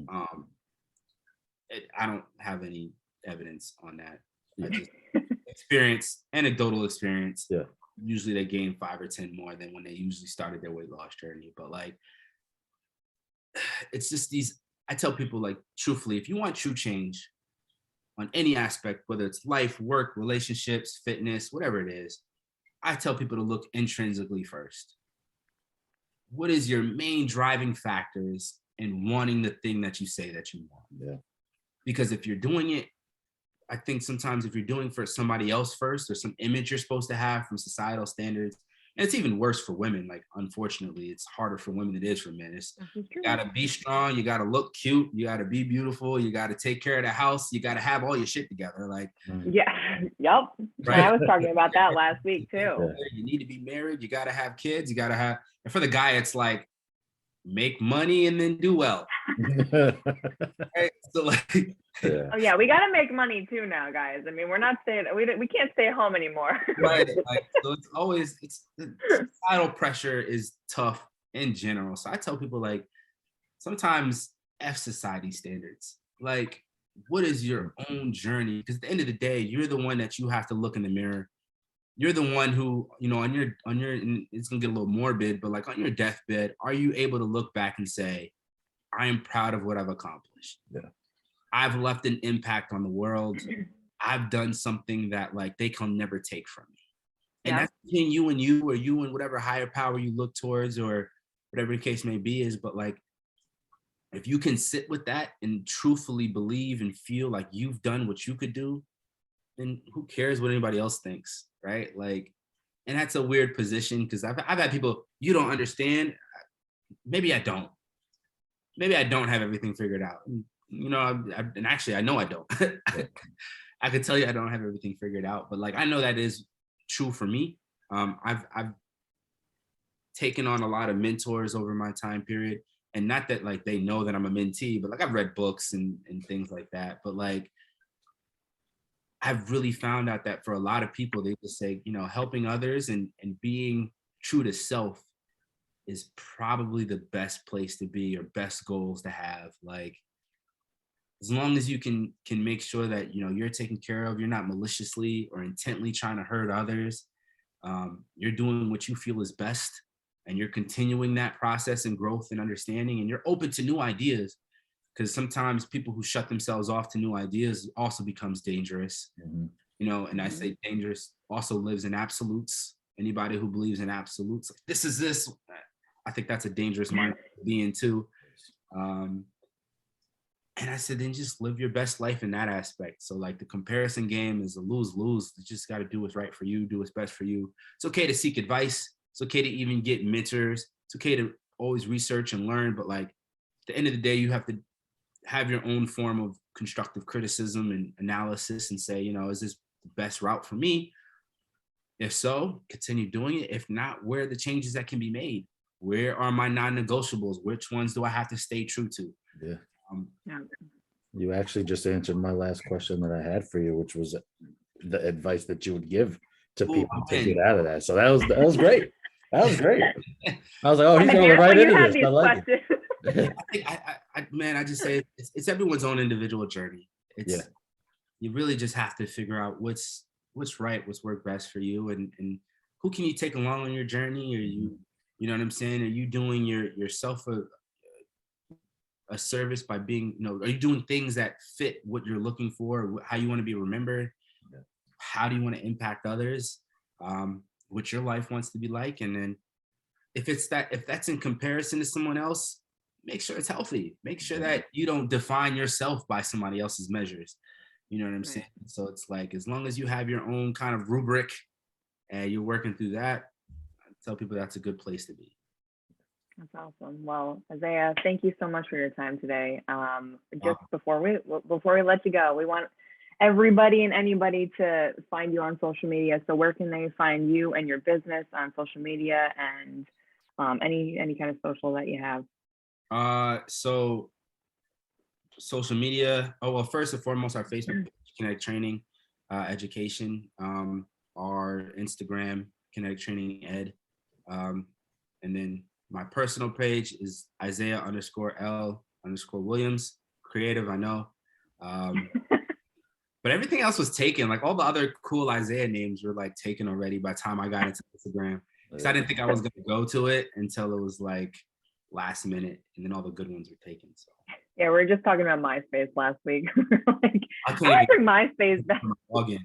I don't have any evidence on that. I just experience, anecdotal experience. Yeah. Usually they gain 5 or 10 more than when they usually started their weight loss journey. But like, it's just I tell people, like, truthfully, if you want true change on any aspect, whether it's life, work, relationships, fitness, whatever it is, I tell people to look intrinsically first. What is your main driving factors in wanting the thing that you say that you want? Yeah. Because if you're doing it, I think sometimes if you're doing for somebody else first, or some image you're supposed to have from societal standards, and it's even worse for women. Like, unfortunately, it's harder for women than it is for men. You gotta be strong, you gotta look cute, you gotta be beautiful, you gotta take care of the house, you gotta have all your shit together. Like, yeah, yep. right? I was talking about that last week too. You need to be married, you gotta have kids, you gotta have, and for the guy, it's like, make money and then do well. Right? So like, oh yeah, we got to make money too now, guys. I mean, we're not staying, we can't stay at home anymore. Right. Like, so it's always, societal pressure is tough in general. So I tell people, like, sometimes F society standards. Like, what is your own journey? Because at the end of the day, you're the one that you have to look in the mirror. You're the one who, you know, on your, and it's gonna get a little morbid, but like on your deathbed, are you able to look back and say, I am proud of what I've accomplished? Yeah. I've left an impact on the world. I've done something that, like, they can never take from me. And that's between you and you, or you and whatever higher power you look towards, or whatever the case may be is. But like, if you can sit with that and truthfully believe and feel like you've done what you could do, then who cares what anybody else thinks, right? Like, and that's a weird position, because I've had people, you don't understand. Maybe I don't. Maybe I don't have everything figured out. You know, and actually, I know I don't. I could tell you I don't have everything figured out, but like, I know that is true for me. I've taken on a lot of mentors over my time period, and not that like they know that I'm a mentee, but like, I've read books and things like that. But like, I've really found out that for a lot of people, they just say, you know, helping others and being true to self is probably the best place to be, or best goals to have. Like, as long as you can make sure that, you know, you're taken care of, you're not maliciously or intently trying to hurt others, you're doing what you feel is best, and you're continuing that process and growth and understanding, and you're open to new ideas, because sometimes people who shut themselves off to new ideas also becomes dangerous. You know, and I say dangerous also lives in absolutes. Anybody who believes in absolutes, like, this is this, I think that's a dangerous mind to be in too. And I said, then just live your best life in that aspect. So like, the comparison game is a lose-lose. You just got to do what's right for you, do what's best for you. It's okay to seek advice. It's okay to even get mentors. It's okay to always research and learn. But like, at the end of the day, you have to have your own form of constructive criticism and analysis, and say, you know, is this the best route for me? If so, continue doing it. If not, where are the changes that can be made? Where are my non-negotiables? Which ones do I have to stay true to? Yeah. Yeah. You actually just answered my last question that I had for you, which was the advice that you would give to people to get out of that. So that was great. That was great. I was like, oh, he's going right into this. I like it. Man, I just say it's everyone's own individual journey. It's you really just have to figure out what's right, what's worked best for you, and who can you take along on your journey? Are you know what I'm saying? Are you doing yourself a service by being, you know, are you doing things that fit what you're looking for, how you want to be remembered? How do you want to impact others? What your life wants to be like. And then if that's in comparison to someone else, make sure it's healthy. Make sure that you don't define yourself by somebody else's measures. You know what I'm saying? So it's like, as long as you have your own kind of rubric and you're working through that, I tell people that's a good place to be. That's awesome. Well, Isaiah, thank you so much for your time today. Just before we let you go, we want everybody and anybody to find you on social media. So where can they find you and your business on social media, and any kind of social that you have? So social media. Oh, well, first and foremost, our Facebook page, Kinetic Training Education. Our Instagram, Kinetic Training Ed. And then My personal page is Isaiah_L_Williams. Creative, I know. But everything else was taken. Like all the other cool Isaiah names were like taken already by the time I got into Instagram. Because I didn't think I was gonna go to it until it was like last minute, and then all the good ones were taken. So Yeah, we were just talking about MySpace last week. Like, I I couldn't don't even think MySpace back. log in.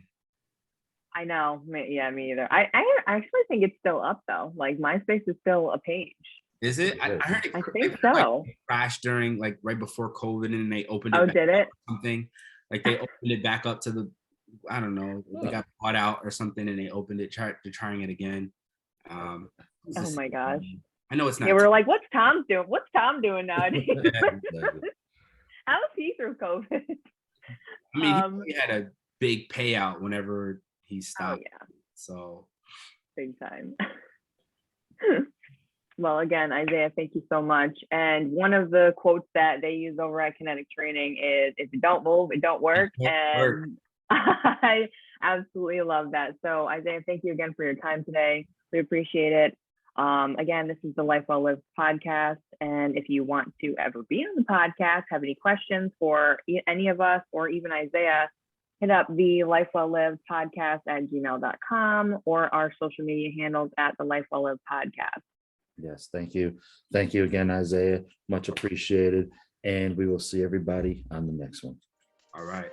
I know. Yeah, me either. I actually think it's still up though. Like MySpace is still a page. Is it? I heard it. I I think heard, like, so. it crashed during like right before COVID, and they opened it. Oh, back did up it? or something like they opened it back up to the. I don't know. They got bought out or something, and they opened it. They're trying it again. Oh my gosh. I know it's not. Yeah, we're like, what's Tom doing? What's Tom doing nowadays? Yeah. How is he through COVID? I mean, he had a big payout whenever he stopped. Oh yeah, So big time. Well, again, Isaiah, thank you so much. And one of the quotes that they use over at Kinetic Training is, if it don't move, it don't work. And I absolutely love that. So Isaiah, thank you again for your time today. We appreciate it. Again, this is the Life Well Lived podcast. And if you want to ever be on the podcast, have any questions for any of us or even Isaiah, hit up the Life Well Lived podcast at gmail.com or our social media handles at the Life Well Lived podcast. Yes, thank you. Thank you again, Isaiah. Much appreciated. And we will see everybody on the next one. all right.